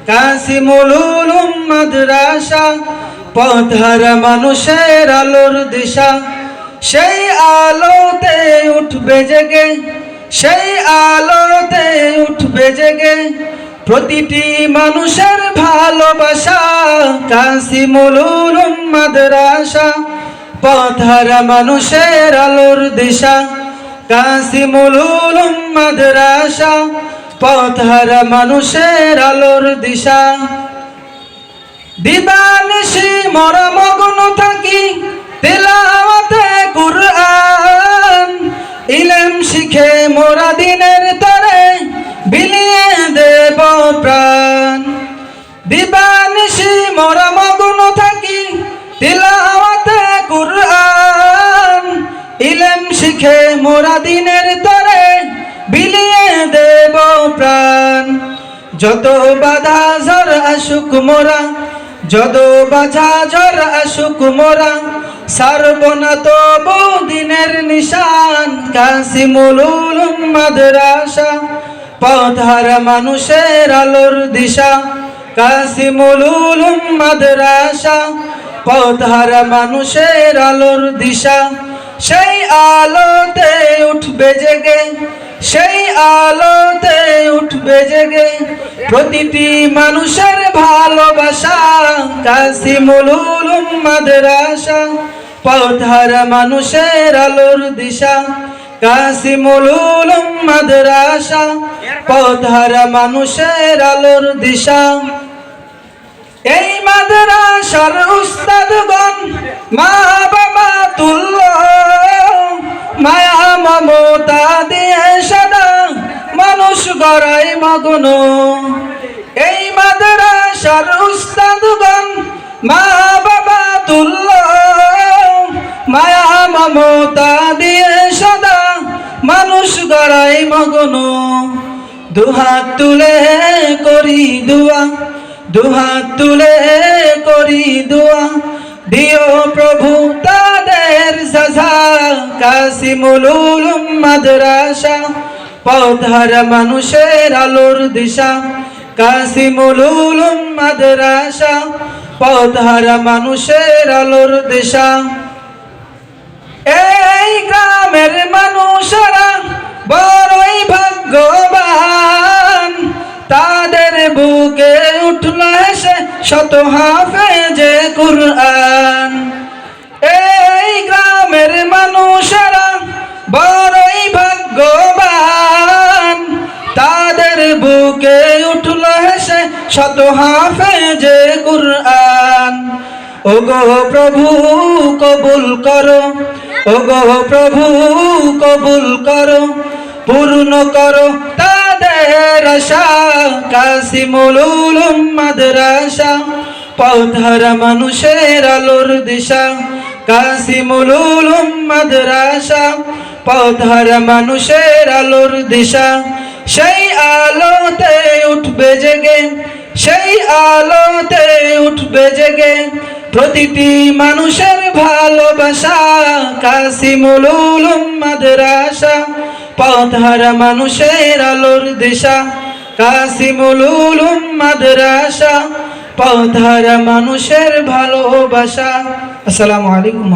কাসিমুল উলুম মাদ্রাসা, পথহারা মানুষের আলোর দিশা। সেই আলোতে উঠবে জেগে, সেই আলোতে উঠবে জেগে প্রতিটি মানুষের ভালোবাসা। কাসিমুল উলুম মাদ্রাসা, পথহারা মানুষের আলোর দিশা। কাসিমুল উলুম মাদ্রাসা, পথহারা মানুষের আলোর দিশা। দিবানিশি মোরা মগ্ন থাকি তিলাওয়াতে কুরআন, ইলম শিখে মোরা দিনের তরে বিলিয়ে দেব প্রাণ। দিবানিশি মোরা মগ্ন থাকি তিলাওয়াতে কুরআন, ইলম শিখে মোরা দিনের তরে বিলিয়ে দেব প্রাণ। যত বাধা ঝড় আসুক মোরা, যত বাধা ঝড় আসুক মোরা, ছাড়ব না তবু দিনের নিশান। কাসিমুল উলুম মাদ্রাসা, পথহারা মানুষের আলোর দিশা। কাসিমুল উলুম মাদ্রাসা, পথহারা মানুষের আলোর দিশা। সেই আলোতে উঠবে জেগে, সেই আলোতে উঠবে জেগে প্রতিটি মানুষের ভালোবাসা। কাসিমুল উলুম মাদ্রাসা, পথহারা মানুষের আলোর দিশা। কাসিমুল উলুম মাদ্রাসা, পথহারা মানুষের আলোর দিশা। এই মাদ্রাসার উস্তাদগণ মা বাবা তুল্য, মায়া মমতা দিয়ে সদা মানুষ গড়াই মগ্ন। এই মাদ্রাসার উস্তাদগণ মা বাবা তুল্য, মায়া মমতা দিয়ে সদা মানুষ গড়াই মগ্ন। দুহাত তুলে করি দুয়া, দুহাত তুলে করি দুয়া, দিও প্রভু তাদের সাজা। কাসিমুল উলুম মাদ্রাসা, পথহারা মানুষের আলোর দিশা। কাসিমুল উলুম মাদ্রাসা, পথহারা মানুষের আলোর দিশা। এই গ্রামের মানুষেরা বড়ই ভাগ্যবান, তাদের বুকে উঠল হেসে শত হাফেজে কুরআন। এই গ্রামের মানুষেরা বড়ই ভাগ্যবান, তাদের বুকে উঠল হেসে শত হাফেজে কুরআন। ওগো প্রভু কবুল করো, ওগো প্রভু কবুল করো, পূর্ণ করো তাদের আশা। কাসিমুল উলুম মাদ্রাসা, পথহারা মানুষের আলোর দিশা। কাসিমুল উলুম মাদ্রাসা, পথহারা মানুষের আলোর দিশা। সেই আলোতে উঠবে জেগে, সেই আলোতে উঠবে জেগে প্রতিটি মানুষের ভালোবাসা। কাসিমুল উলুম মাদ্রাসা, পথহারা মানুষের আলোর দিশা। কাসিমুল উলুম মাদ্রাসা, পথহারা মানুষের ভালোবাসা। আসসালামু আলাইকুম।